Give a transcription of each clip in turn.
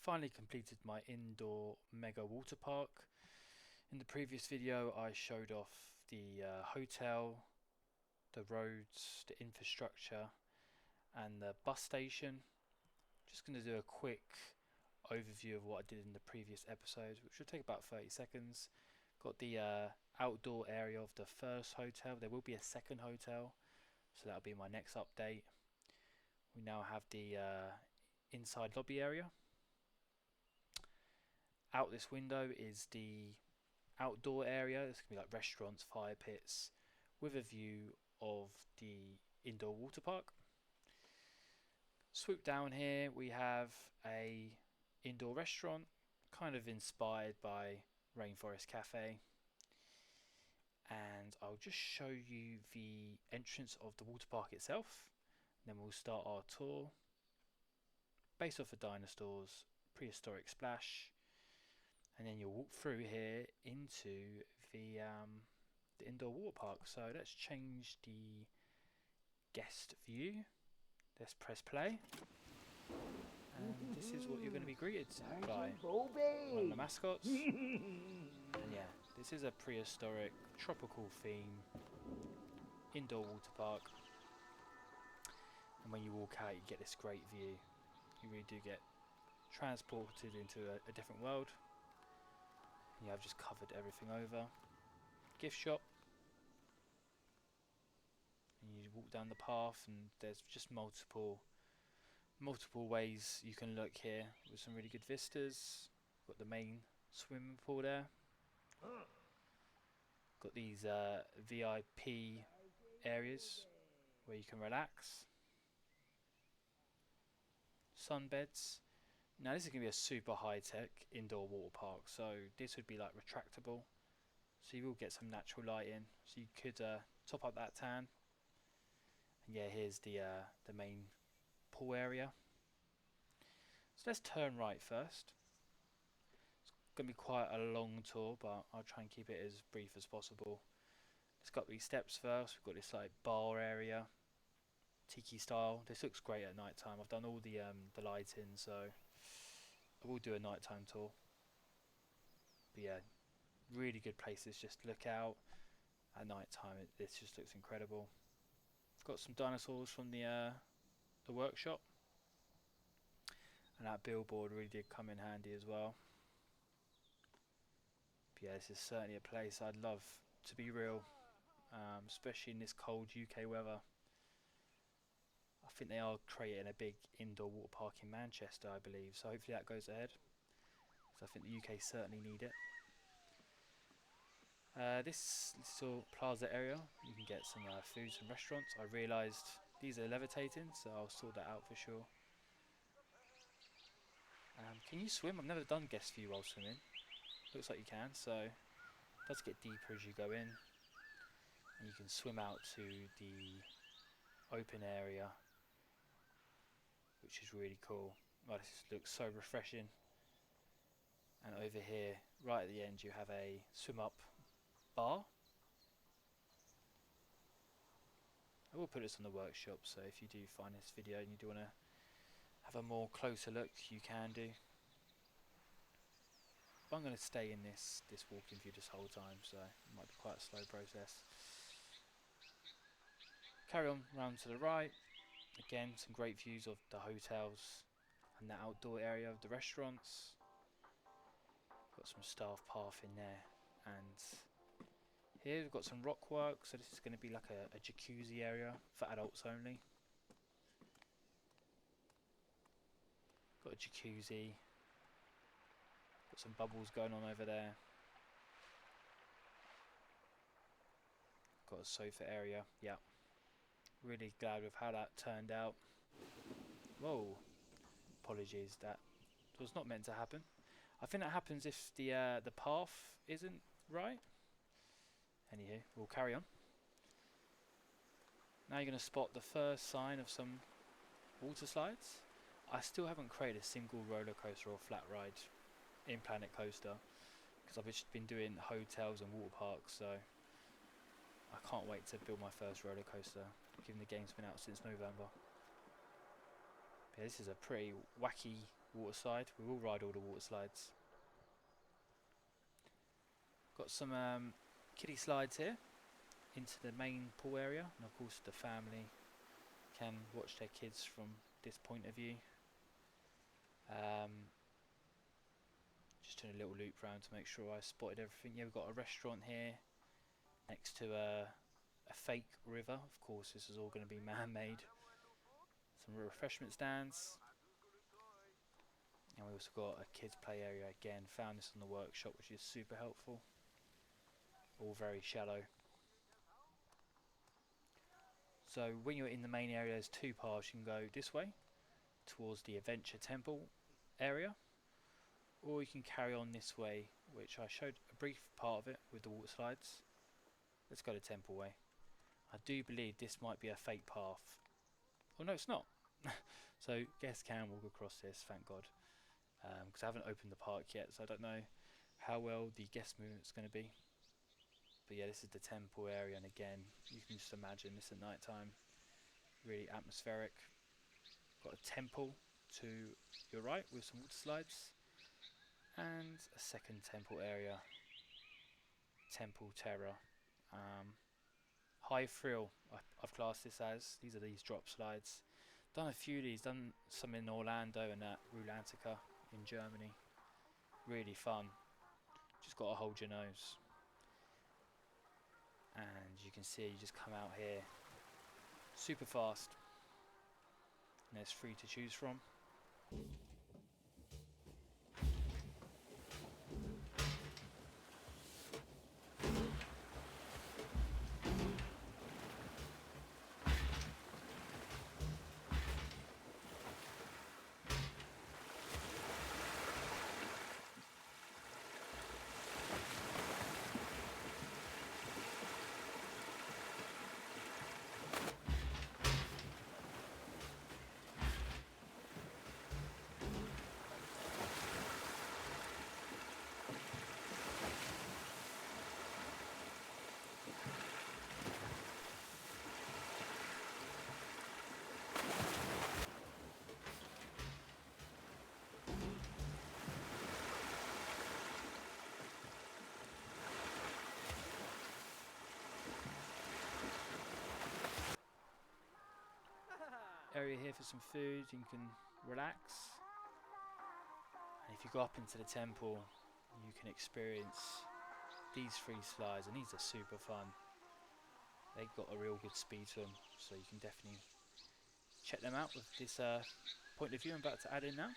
finally completed my indoor mega water park. In the previous video I showed off the hotel, the roads, the infrastructure and the bus station. Just going to do a quick overview of what I did in the previous episode, which will take about 30 seconds. Got the outdoor area of the first hotel. There will be a second hotel, so that'll be my next update. We now have the inside lobby area. Out this window is the outdoor area. This can be like restaurants, fire pits, with a view of the indoor water park. Swoop down here, we have a indoor restaurant, kind of inspired by Rainforest Cafe. And I'll just show you the entrance of the water park itself. Then we'll start our tour. Based off the dinosaurs, prehistoric splash. And then you'll walk through here into the indoor water park. So let's change the guest view. Let's press play. And this is what you're going to be greeted by. One of the mascots. And yeah, this is a prehistoric, tropical theme indoor water park. And when you walk out, you get this great view. You really do get transported into a different world. And yeah, I've just covered everything over. Gift shop. And you walk down the path, and there's just multiple ways you can look here with some really good vistas. Got the main swimming pool there. Got these VIP areas where you can relax. Sunbeds. Now this is going to be a super high-tech indoor water park, so this would be like retractable, so you will get some natural light in, so you could top up that tan. And yeah, here's the main pool area. So let's turn right first. It's going to be quite a long tour, but I'll try and keep it as brief as possible. Let's go up these steps first. We've got this like bar area, tiki style. This looks great at night time. I've done all the lighting, so I will do a nighttime tour. But yeah, really good places just to look out at night time. This just looks incredible. Got some dinosaurs from the workshop, and that billboard really did come in handy as well. But yeah, this is certainly a place I'd love to be real, especially in this cold UK weather. I think they are creating a big indoor water park in Manchester, I believe, so hopefully that goes ahead. So I think the UK certainly need it. This little plaza area, you can get some foods and restaurants. I realised these are levitating, so I'll sort that out for sure. Can you swim? I've never done guest view while swimming. Looks like you can, so it does get deeper as you go in. And you can swim out to the open area, which is really cool. Oh, this looks so refreshing. And over here, right at the end, you have a swim up bar. I will put this on the workshop, so if you do find this video and you do want to have a more closer look, you can do. But I'm going to stay in this walking view this whole time, so it might be quite a slow process. Carry on round to the right. Again, some great views of the hotels and the outdoor area of the restaurants. Got some staff path in there, and here we've got some rock work, so this is going to be like a jacuzzi area for adults only. Got a jacuzzi. Got some bubbles going on over there. Got a sofa area. Yeah. Really glad with how that turned out. Whoa. Apologies, that was not meant to happen. I think that happens if the path isn't right. Anywho, we'll carry on. Now you're going to spot the first sign of some water slides. I still haven't created a single roller coaster or flat ride in Planet Coaster, because I've just been doing hotels and water parks, so I can't wait to build my first roller coaster, given the game's been out since November. Yeah, this is a pretty wacky water slide. We will ride all the water slides. Got some kiddie slides here into the main pool area, and of course the family can watch their kids from this point of view. Just doing a little loop round to make sure I spotted everything. Yeah, we've got a restaurant here next to a fake river. Of course, this is all going to be man-made. Some refreshment stands. And we also got a kids play area again. Found this on the workshop, which is super helpful. All very shallow. So when you're in the main area, there's two paths. You can go this way towards the Adventure Temple area, or you can carry on this way, which I showed a brief part of it with the water slides. Let's go to Temple Way. I do believe this might be a fake path. Oh no, it's not. So guests can walk across this, thank God, because I haven't opened the park yet, so I don't know how well the guest movement's going to be. But yeah, this is the temple area, and again, you can just imagine this at night time. Really atmospheric. Got a temple to your right with some water slides, and a second temple area. Temple Terror. High thrill, I've classed this as. These are these drop slides. Done a few of these, done some in Orlando and at Rulantica in Germany. Really fun. Just got to hold your nose. And you can see you just come out here super fast. And there's 3 to choose from. Area here for some food, you can relax. And if you go up into the temple, you can experience these 3 slides, and these are super fun. They've got a real good speed to them, so you can definitely check them out with this point of view I'm about to add in now.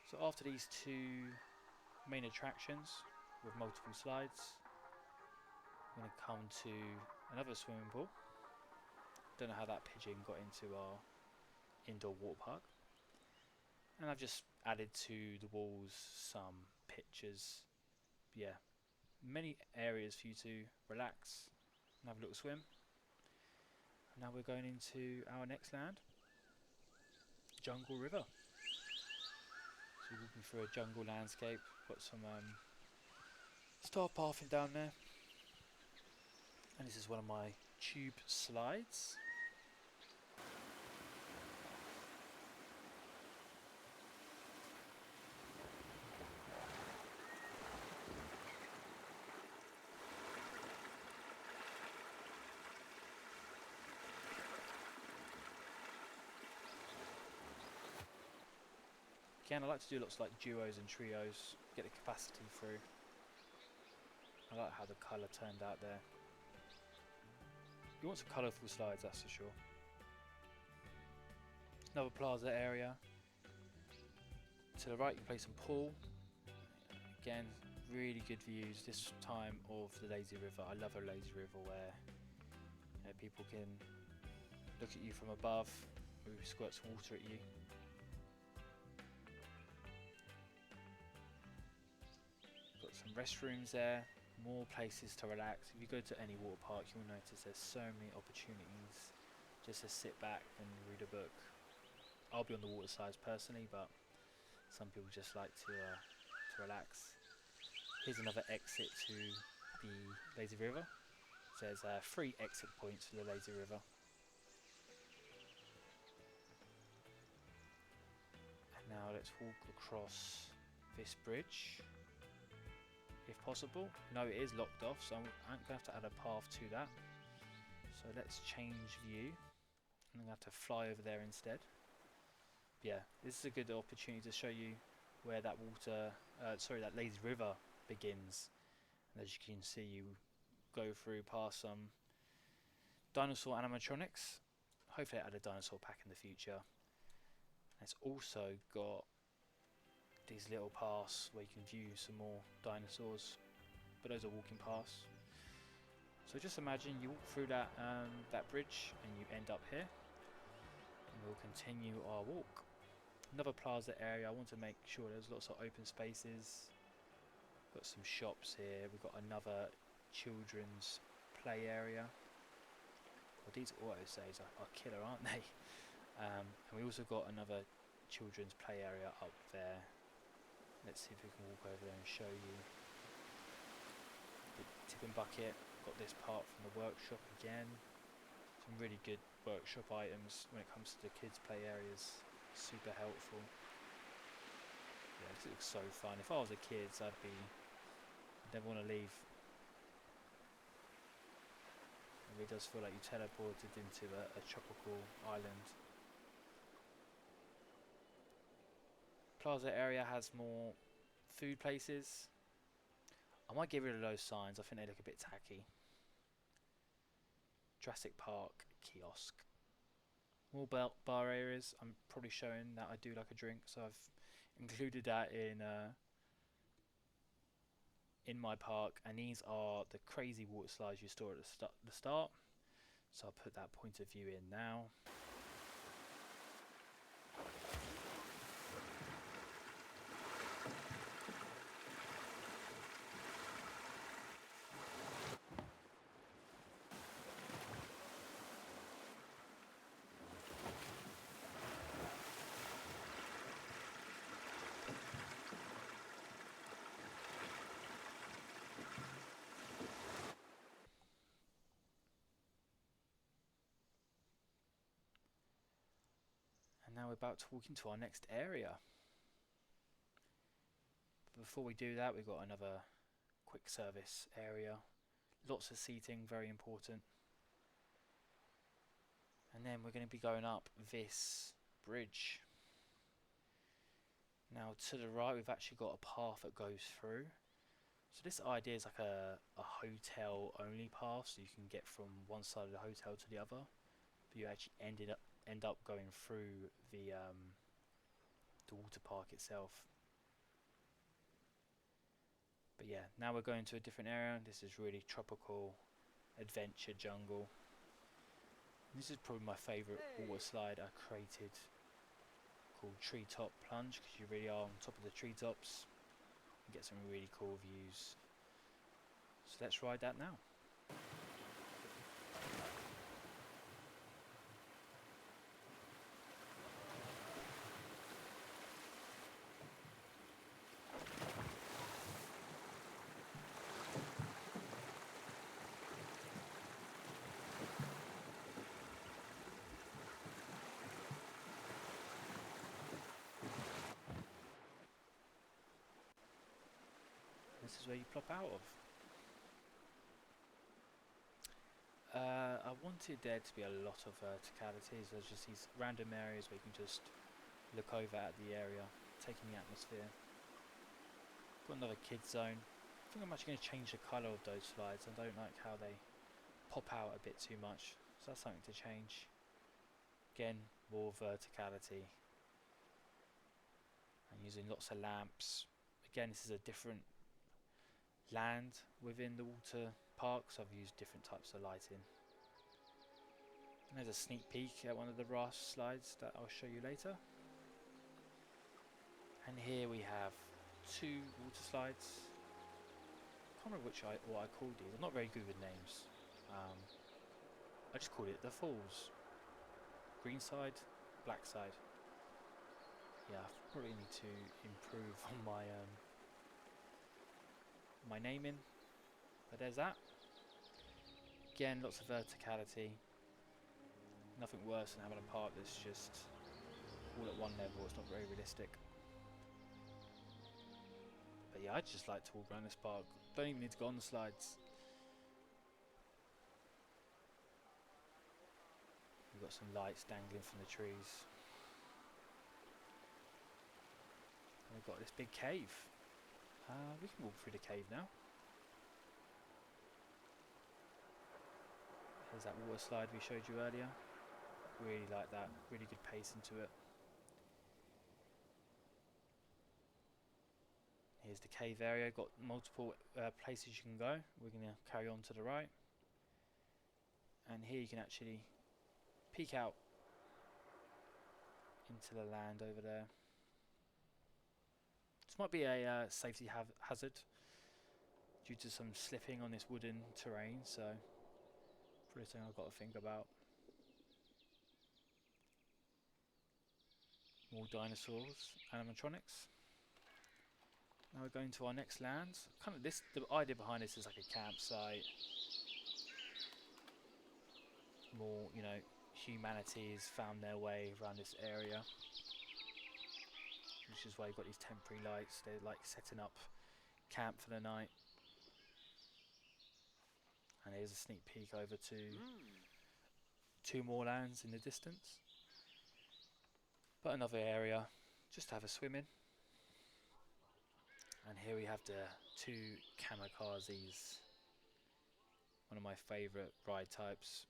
So after these 2 main attractions with multiple slides, I'm going to come to another swimming pool. Don't know how that pigeon got into our indoor water park. And I've just added to the walls some pictures. Yeah, many areas for you to relax and have a little swim. And now we're going into our next land, Jungle River. So we're walking through a jungle landscape. Got some star pathing down there. And this is one of my tube slides. Again, I like to do lots of like duos and trios, get the capacity through. I like how the colour turned out there. You want some colourful slides, that's for sure. Another plaza area. To the right you play some pool. Again, really good views this time of the lazy river. I love a lazy river where people can look at you from above, maybe squirt some water at you. Got some restrooms there, more places to relax. If you go to any water park, you'll notice there's so many opportunities just to sit back and read a book. I'll be on the water slides personally, but some people just like to relax. Here's another exit to the lazy river. So there's 3 exit points for the lazy river. And now let's walk across this bridge, if possible. No, it is locked off, so I'm going to have to add a path to that. So let's change view. I'm going to have to fly over there instead. Yeah, this is a good opportunity to show you where that that lazy river begins. And as you can see, you go through past some dinosaur animatronics. Hopefully I add a dinosaur pack in the future. It's also got these little paths where you can view some more dinosaurs, but those are walking paths. So just imagine you walk through that bridge and you end up here, and we'll continue our walk. Another plaza area. I want to make sure there's lots of open spaces. Got some shops here. We've got another children's play area. Well, these auto saves are killer, aren't they? And we also got another children's play area up there. Let's see if we can walk over there and show you the tipping bucket. Got this part from the workshop again. Some really good workshop items when it comes to the kids' play areas. Super helpful. Yeah, this looks so fun. If I was a kid, I'd never want to leave. It really does feel like you teleported into a tropical island. Plaza area has more food places. I might get rid of those signs. I think they look a bit tacky. Jurassic Park kiosk. More bar areas. I'm probably showing that I do like a drink, so I've included that in my park. And these are the crazy water slides you saw at the start. So I'll put that point of view in now. Now we're about to walk into our next area. But before we do that, we've got another quick service area. Lots of seating, very important. And then we're going to be going up this bridge. Now to the right, we've actually got a path that goes through. So this idea is like a hotel only path, so you can get from one side of the hotel to the other. But you actually end up going through the water park itself. But yeah, now we're going to a different area. This is really tropical adventure jungle. This is probably my favourite water slide I created, called Treetop Plunge, because you really are on top of the treetops and get some really cool views. So let's ride that now. This is where you plop out of. I wanted there to be a lot of verticalities. There's just these random areas where you can just look over at the area, taking the atmosphere. Got another kids zone. I think I'm actually going to change the colour of those slides. I don't like how they pop out a bit too much, so that's something to change. Again, more verticality. And using lots of lamps. Again, this is a different land within the water park, so I've used different types of lighting. And there's a sneak peek at one of the raft slides that I'll show you later. And here we have 2 water slides. I can't remember what I called these. I'm not very good with names. I just called it the falls. Green side, black side. Yeah, I probably need to improve on my my naming. But there's that. Again, lots of verticality. Nothing worse than having a park that's just all at one level. It's not very realistic. But yeah, I just like to walk around this park. Don't even need to go on the slides. We've got some lights dangling from the trees. And we've got this big cave. We can walk through the cave now. There's that water slide we showed you earlier. Really like that. Really good pace into it. Here's the cave area. Got multiple places you can go. We're going to carry on to the right. And here you can actually peek out into the land over there. This might be a safety hazard due to some slipping on this wooden terrain, so probably something I've got to think about. More dinosaurs, animatronics. Now we're going to our next land. The idea behind this is like a campsite. More, humanity has found their way around this area, which is why you've got these temporary lights. They're like setting up camp for the night. And here's a sneak peek over to 2 more lands in the distance. But another area just to have a swim in. And here we have the 2 kamikazes. One of my favourite ride types.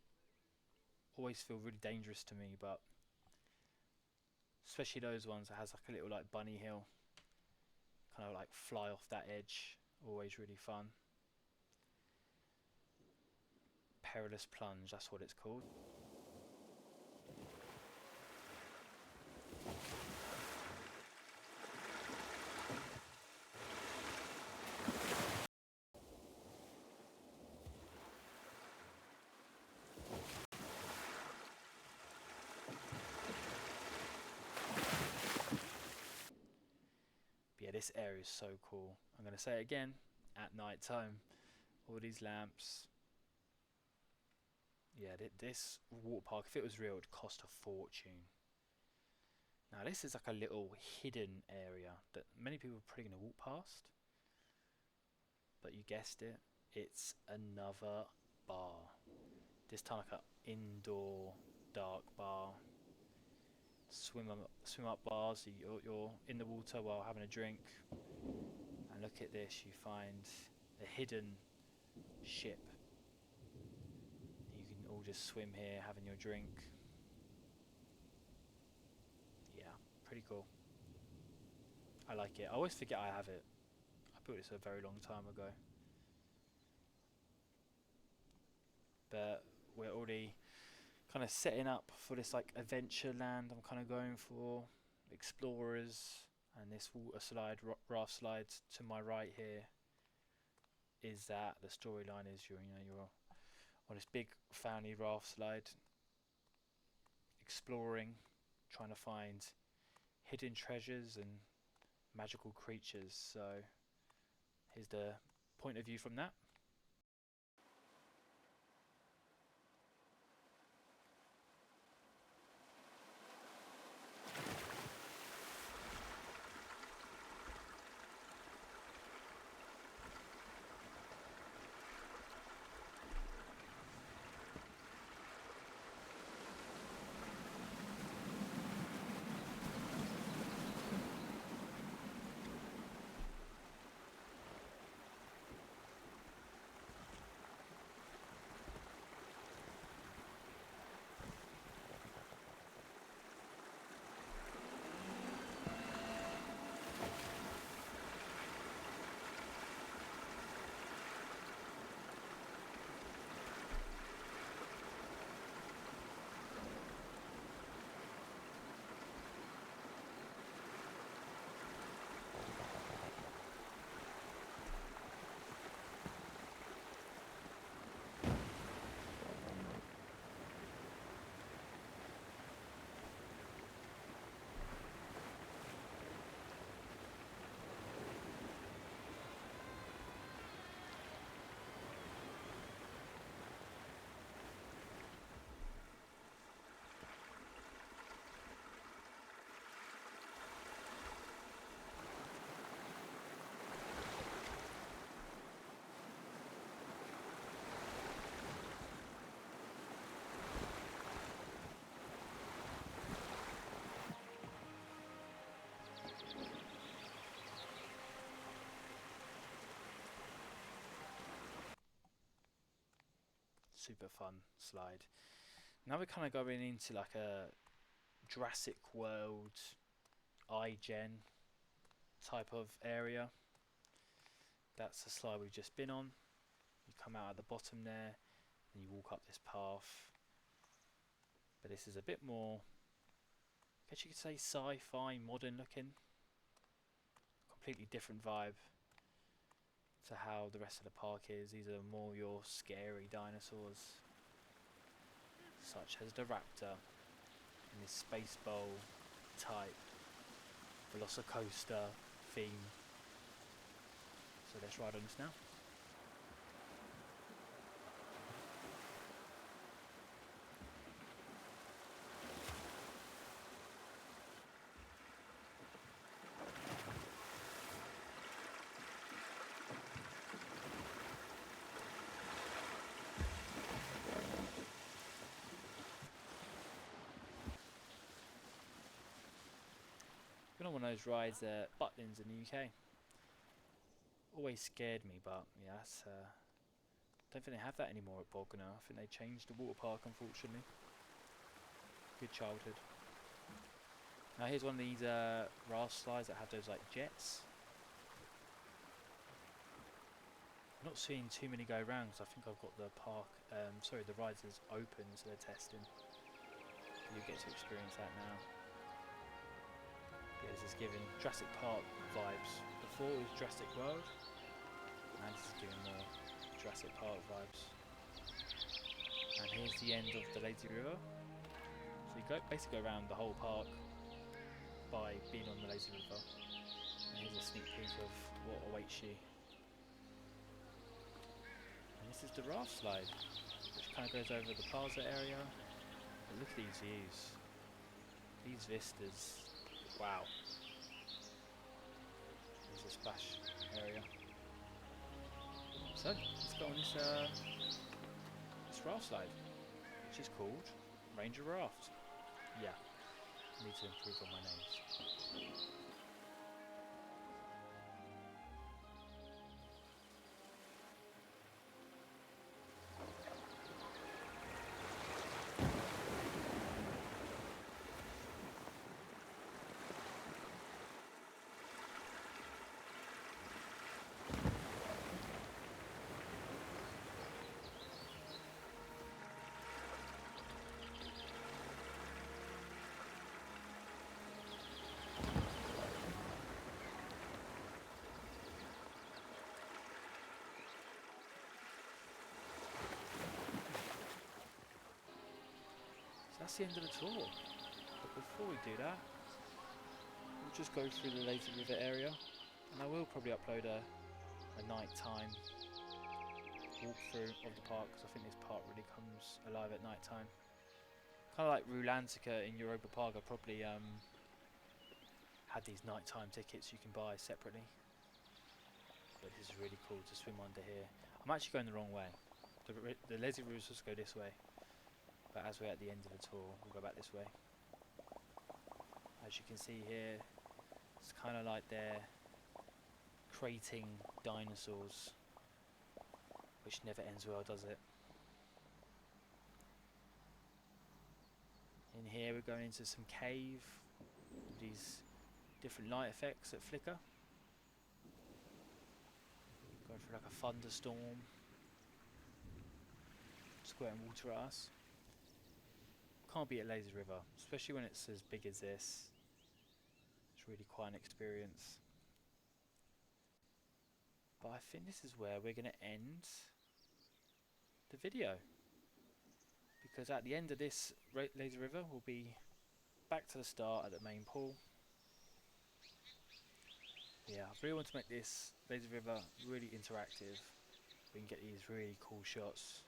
Always feel really dangerous to me, but especially those ones that has like a little like bunny hill. Kind of like fly off that edge. Always really fun. Perilous plunge, that's what it's called. Yeah, this area is so cool. I'm going to say it again, at night time. All these lamps. Yeah, this water park, if it was real, it would cost a fortune. Now this is like a little hidden area that many people are probably going to walk past. But you guessed it, it's another bar. This time like an indoor dark bar. Swim up bars, so you're in the water while having a drink. And look at this, you find a hidden ship. You can all just swim here having your drink. Yeah, pretty cool. I like it. I always forget I have it. I built this a very long time ago. But we're already kind of setting up for this like adventure land I'm kind of going for. Explorers. And this water slide, raft slide to my right here is that the storyline is you're on this big family raft slide, exploring, trying to find hidden treasures and magical creatures. So here's the point of view from that. super fun slide. Now we're kind of going into like a Jurassic World iGen type of area. That's the slide we've just been on. You come out at the bottom there and you walk up this path. But this is a bit more, I guess you could say, sci-fi, modern looking. Completely different vibe to how the rest of the park is. These are more your scary dinosaurs, such as the raptor in this space bowl type Velocicoaster theme. So let's ride on this now. Been on one of those rides at Butlins in the UK. Always scared me, but yeah, don't think they have that anymore at Bognor. I think they changed the water park, unfortunately. Good childhood. Now here's one of these raft slides that have those like jets. I'm not seeing too many go around because I think I've got the the rides is open, so they're testing. You get to experience that now. Yeah, this is giving Jurassic Park vibes. Before it was Jurassic World, and this is giving more Jurassic Park vibes. And here's the end of the lazy river. So you basically go around the whole park by being on the lazy river. And here's a sneak peek of what awaits you. And this is the raft slide, which kind of goes over the plaza area. But look at these views, these vistas. Wow. There's a splash area. So let's go on this raft slide, which is called Ranger Raft. Yeah, I need to improve on my names. That's the end of the tour, but before we do that, we'll just go through the lazy river area, and I will probably upload a nighttime walkthrough of the park, because I think this park really comes alive at night time. Kind of like Rulantica in Europa Park, I probably had these nighttime tickets you can buy separately, but this is really cool to swim under here. I'm actually going the wrong way. The lazy river is supposed to go this way. But as we're at the end of the tour, we'll go back this way. As you can see here, it's kind of like they're crating dinosaurs, which never ends well, does it? In here we're going into some cave, these different light effects that flicker. Going through like a thunderstorm, squirting water at us. Can't beat a lazy river, especially when it's as big as this. It's really quite an experience. But I think this is where we're going to end the video, because at the end of this lazy river we'll be back to the start at the main pool. Yeah, I really want to make this lazy river really interactive. We can get these really cool shots.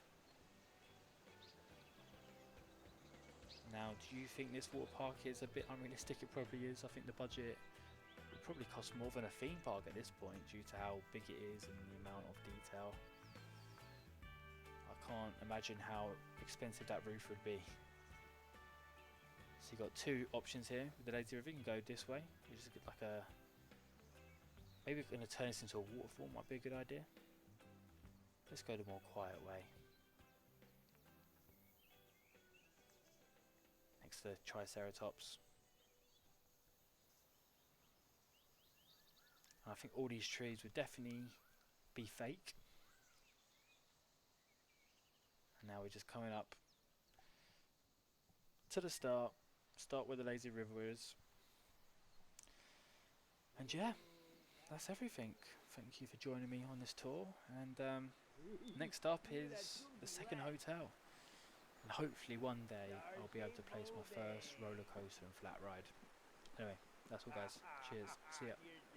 Now, do you think this water park is a bit unrealistic? It probably is. I think the budget would probably cost more than a theme park at this point, due to how big it is and the amount of detail. I can't imagine how expensive that roof would be. So you've got two options here with the lazy river. You can go this way, which is like a... Maybe we're going to turn this into a waterfall, might be a good idea. Let's go the more quiet way. just the Triceratops. And I think all these trees would definitely be fake. And now we're just coming up to the start where the lazy river is. And yeah, that's everything. Thank you for joining me on this tour, and next up is the second hotel, and hopefully one day I'll be able to place my first roller coaster and flat ride. Anyway, that's all guys, cheers, see ya.